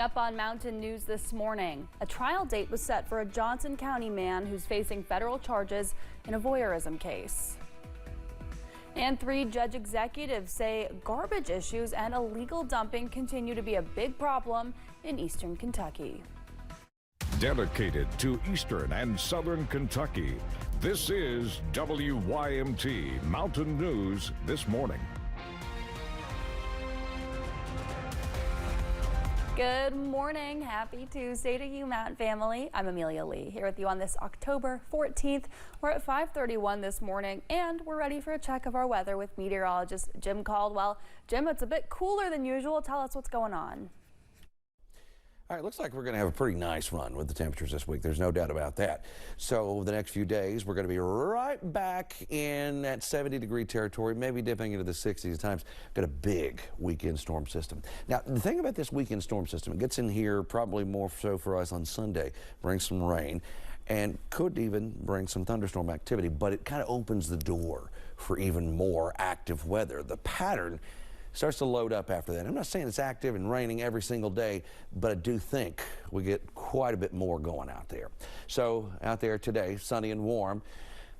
Up on Mountain News this morning, a trial date was set for a Johnson County man who's facing federal charges in a voyeurism case. And 3 judge executives say garbage issues and illegal dumping continue to be a big problem in eastern Kentucky. Dedicated to eastern and southern Kentucky, this is WYMT Mountain News this morning. Good morning. Happy Tuesday to you, Mountain family. I'm Amelia Lee here with you on this October 14th. We're at 5:31 this morning and we're ready for a check of our weather with meteorologist Jim Caldwell. Jim, it's a bit cooler than usual. Tell us what's going on. All right, looks like we're going to have a pretty nice run with the temperatures this week. There's no doubt about that. So over the next few days, we're going to be right back in that 70-degree territory, maybe dipping into the 60s at times. Got a big weekend storm system. Now, the thing about this weekend storm system, it gets in here probably more so for us on Sunday, brings some rain, and could even bring some thunderstorm activity, but it kind of opens the door for even more active weather. The pattern starts to load up after that. I'm not saying it's active and raining every single day, but I do think we get quite a bit more going out there. So out there today, sunny and warm.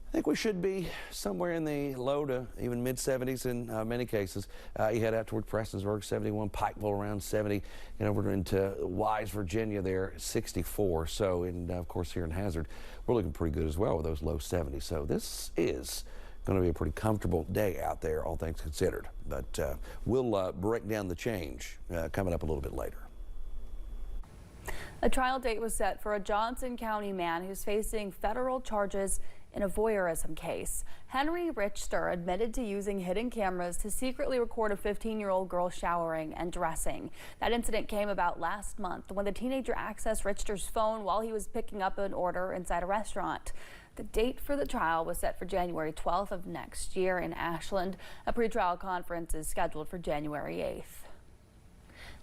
I think we should be somewhere in the low to even mid-70s in many cases. You head out toward Prestonsburg, 71, Pikeville around 70, and over into Wise, Virginia there, 64. So, and of course here in Hazard, we're looking pretty good as well with those low 70s. So this is going to be a pretty comfortable day out there, all things considered. But we'll break down the change coming up a little bit later. A trial date was set for a Johnson County man who's facing federal charges in a voyeurism case. Henry Richter admitted to using hidden cameras to secretly record a 15-year-old girl showering and dressing. That incident came about last month when the teenager accessed Richter's phone while he was picking up an order inside a restaurant. The date for the trial was set for January 12th of next year in Ashland. A pretrial conference is scheduled for January 8th.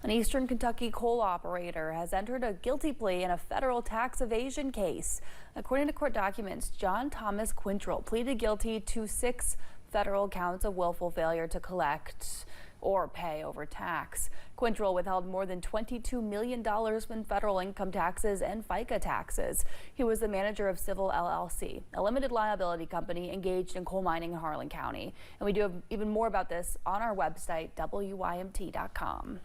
An eastern Kentucky coal operator has entered a guilty plea in a federal tax evasion case. According to court documents, John Thomas Quintrell pleaded guilty to 6 federal counts of willful failure to collect or pay over tax. Quintrell withheld more than $22 million in federal income taxes and FICA taxes. He was the manager of Civil LLC, a limited liability company engaged in coal mining in Harlan County. And we do have even more about this on our website, WYMT.com.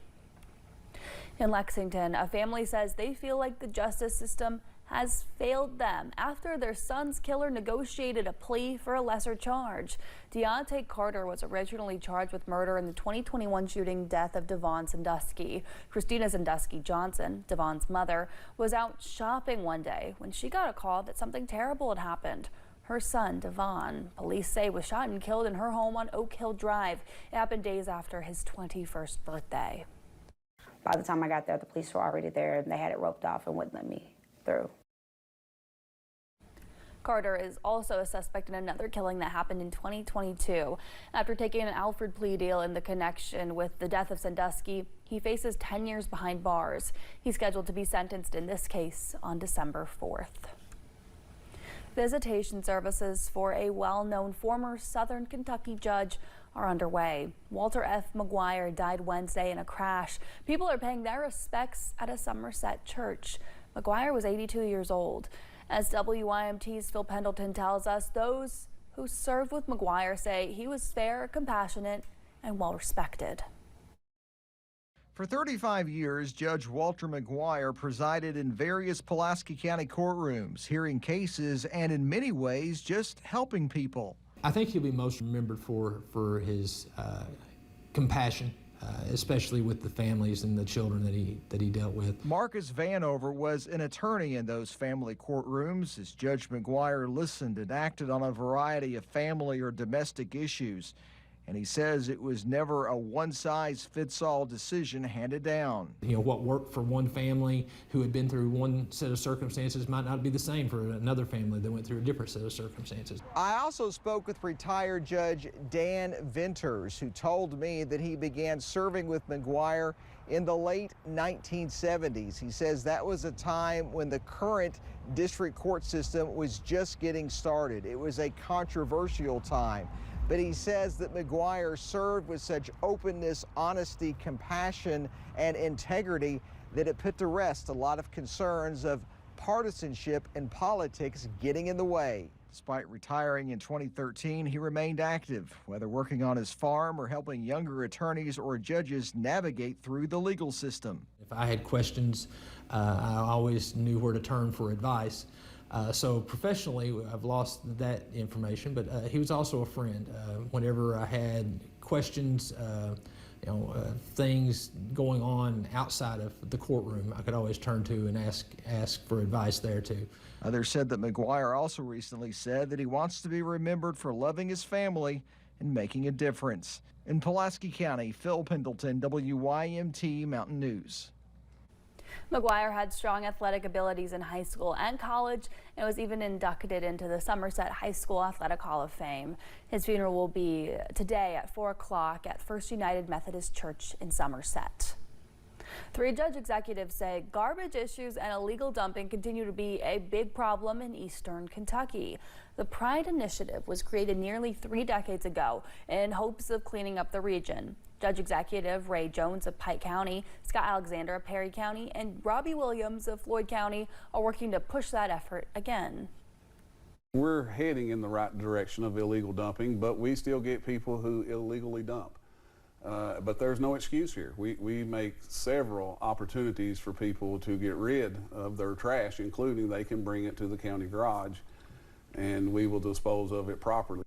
In Lexington, a family says they feel like the justice system has failed them after their son's killer negotiated a plea for a lesser charge. Deontay Carter was originally charged with murder in the 2021 shooting death of Devon Sandusky. Christina Sandusky Johnson, Devon's mother, was out shopping one day when she got a call that something terrible had happened. Her son, Devon, police say was shot and killed in her home on Oak Hill Drive. It happened days after his 21st birthday. By the time I got there, the police were already there and they had it roped off and wouldn't let me through. Carter is also a suspect in another killing that happened in 2022. After taking an Alfred plea deal in the connection with the death of Sandusky, he faces 10 years behind bars. He's scheduled to be sentenced in this case on December 4th. Visitation services for a well-known former Southern Kentucky judge are underway. Walter F. Maguire died Wednesday in a crash. People are paying their respects at a Somerset church. Maguire was 82 years old. As WYMT's Phil Pendleton tells us, those who served with Maguire say he was fair, compassionate, and well respected. For 35 years, Judge Walter Maguire presided in various Pulaski County courtrooms, hearing cases and in many ways just helping people. I think he'll be most remembered for his compassion, especially with the families and the children that he dealt with. Marcus Vanover was an attorney in those family courtrooms as Judge Maguire listened and acted on a variety of family or domestic issues. And he says it was never a one-size-fits-all decision handed down. You know, what worked for one family who had been through one set of circumstances might not be the same for another family that went through a different set of circumstances. I also spoke with retired Judge Dan Venters, who told me that he began serving with Maguire in the late 1970s. He says that was a time when the current district court system was just getting started. It was a controversial time. But he says that Maguire served with such openness, honesty, compassion, and integrity that it put to rest a lot of concerns of partisanship and politics getting in the way. Despite retiring in 2013, he remained active, whether working on his farm or helping younger attorneys or judges navigate through the legal system. If I had questions, I always knew where to turn for advice. So professionally, I've lost that information, but he was also a friend. Whenever I had questions, things going on outside of the courtroom, I could always turn to and ask for advice there too. Others said that Maguire also recently said that he wants to be remembered for loving his family and making a difference. In Pulaski County, Phil Pendleton, WYMT Mountain News. Maguire had strong athletic abilities in high school and college and was even inducted into the Somerset High School Athletic Hall of Fame. His funeral will be today at 4 o'clock at First United Methodist Church in Somerset. 3 judge executives say garbage issues and illegal dumping continue to be a big problem in eastern Kentucky. The Pride Initiative was created nearly 3 decades ago in hopes of cleaning up the region. Judge Executive Ray Jones of Pike County, Scott Alexander of Perry County, and Robbie Williams of Floyd County are working to push that effort again. We're heading in the right direction of illegal dumping, but we still get people who illegally dump. But there's no excuse here. We make several opportunities for people to get rid of their trash, including they can bring it to the county garage and we will dispose of it properly.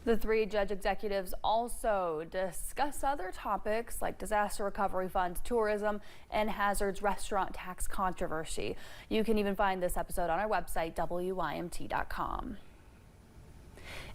The 3 judge executives also discuss other topics like disaster recovery funds, tourism, and hazards restaurant tax controversy. You can even find this episode on our website, WYMT.com.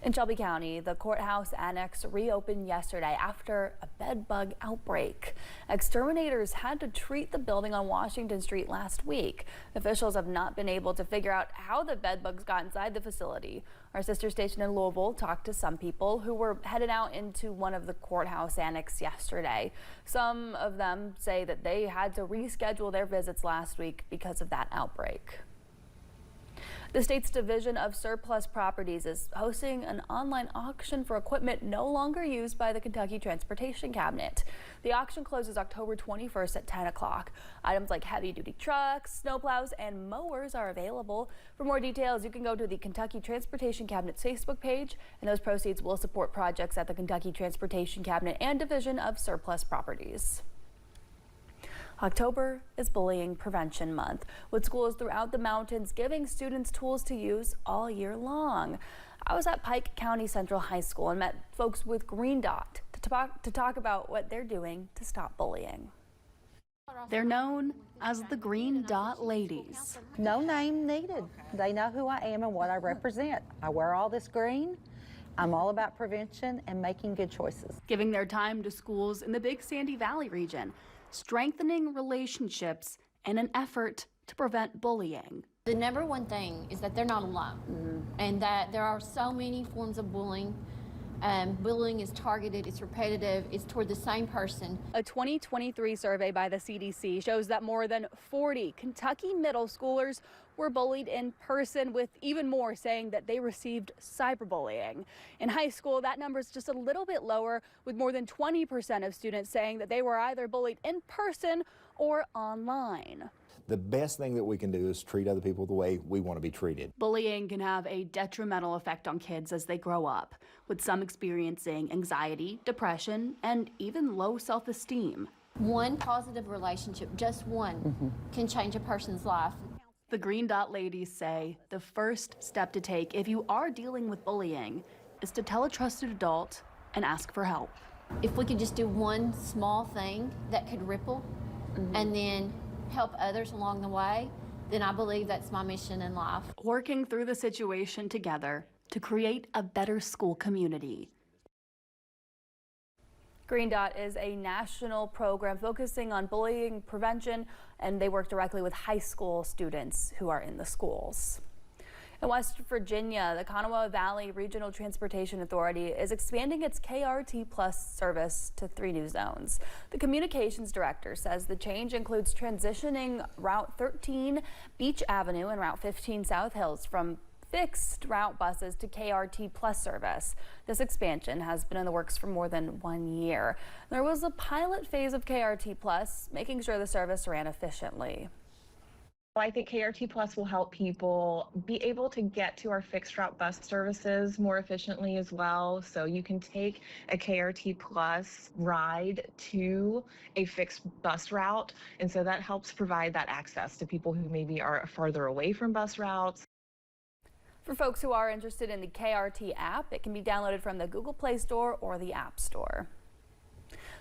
In Shelby County, the courthouse annex reopened yesterday after a bed bug outbreak. Exterminators had to treat the building on Washington Street last week. Officials have not been able to figure out how the bed bugs got inside the facility. Our sister station in Louisville talked to some people who were headed out into one of the courthouse annex yesterday. Some of them say that they had to reschedule their visits last week because of that outbreak. The state's Division of Surplus Properties is hosting an online auction for equipment no longer used by the Kentucky Transportation Cabinet. The auction closes October 21st at 10 o'clock. Items like heavy-duty trucks, snowplows, and mowers are available. For more details, you can go to the Kentucky Transportation Cabinet's Facebook page, and those proceeds will support projects at the Kentucky Transportation Cabinet and Division of Surplus Properties. October is Bullying Prevention Month, with schools throughout the mountains giving students tools to use all year long. I was at Pike County Central High School and met folks with Green Dot to talk about what they're doing to stop bullying. They're known as the Green Dot Ladies. No name needed. They know who I am and what I represent. I wear all this green. I'm all about prevention and making good choices. Giving their time to schools in the Big Sandy Valley region, strengthening relationships in an effort to prevent bullying. The number one thing is that they're not alone, and that there are so many forms of bullying. Bullying is targeted, it's repetitive, it's toward the same person. A 2023 survey by the CDC shows that more than 40 Kentucky middle schoolers were bullied in person, with even more saying that they received cyberbullying. In high school, that number is just a little bit lower, with more than 20% of students saying that they were either bullied in person or online. The best thing that we can do is treat other people the way we want to be treated. Bullying can have a detrimental effect on kids as they grow up, with some experiencing anxiety, depression, and even low self-esteem. One positive relationship, just one, can change a person's life. The Green Dot Ladies say the first step to take if you are dealing with bullying is to tell a trusted adult and ask for help. If we could just do one small thing that could ripple and then help others along the way, then I believe that's my mission in life. Working through the situation together to create a better school community. Green Dot is a national program focusing on bullying prevention, and they work directly with high school students who are in the schools. In West Virginia, the Kanawha Valley Regional Transportation Authority is expanding its KRT Plus service to 3 new zones. The communications director says the change includes transitioning Route 13 Beach Avenue and Route 15 South Hills from fixed route buses to KRT Plus service. This expansion has been in the works for more than 1 year. There was a pilot phase of KRT Plus, making sure the service ran efficiently. I think KRT Plus will help people be able to get to our fixed route bus services more efficiently as well. So you can take a KRT Plus ride to a fixed bus route. And so that helps provide that access to people who maybe are farther away from bus routes. For folks who are interested in the KRT app, it can be downloaded from the Google Play Store or the App Store.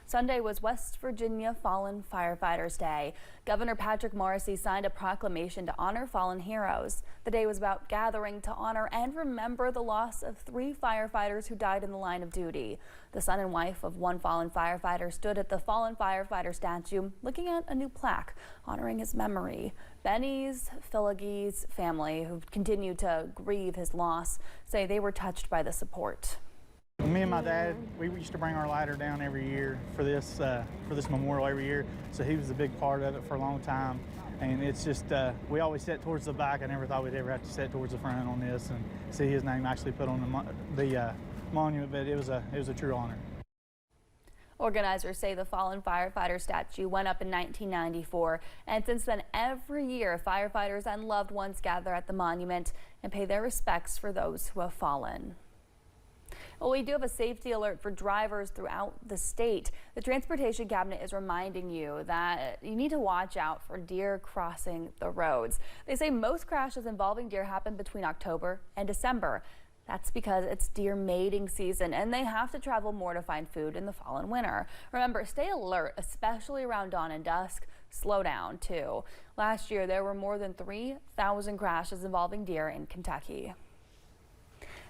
Sunday was West Virginia Fallen Firefighters Day. Governor Patrick Morrisey signed a proclamation to honor fallen heroes. The day was about gathering to honor and remember the loss of 3 firefighters who died in the line of duty. The son and wife of one fallen firefighter stood at the fallen firefighter statue looking at a new plaque honoring his memory. Benny's Philogie's family, who continue to grieve his loss, say they were touched by the support. Me and my dad, we used to bring our ladder down every year for this memorial every year. So he was a big part of it for a long time. And it's just, we always sat towards the back. I never thought we'd ever have to sit towards the front on this and see his name actually put on the monument, but it was a true honor. Organizers say the fallen firefighter statue went up in 1994, and since then every year firefighters and loved ones gather at the monument and pay their respects for those who have fallen. Well, we do have a safety alert for drivers throughout the state. The Transportation Cabinet is reminding you that you need to watch out for deer crossing the roads. They say most crashes involving deer happen between October and December. That's because it's deer mating season and they have to travel more to find food in the fall and winter. Remember, stay alert, especially around dawn and dusk. Slow down, too. Last year, there were more than 3,000 crashes involving deer in Kentucky.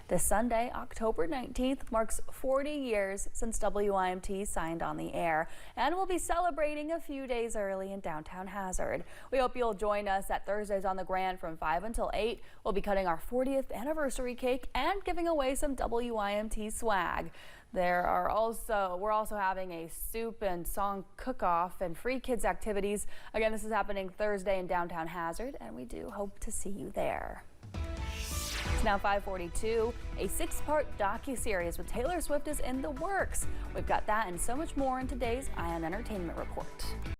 This Sunday, October 19th, marks 40 years since WYMT signed on the air, and we'll be celebrating a few days early in downtown Hazard. We hope you'll join us at Thursdays on the Grand from 5 until 8. We'll be cutting our 40th anniversary cake and giving away some WYMT swag. We're also having a soup and song cook-off and free kids activities. Again, this is happening Thursday in downtown Hazard, and we do hope to see you there. It's now 5:42. A 6-part docuseries with Taylor Swift is in the works. We've got that and so much more in today's Eye on Entertainment Report.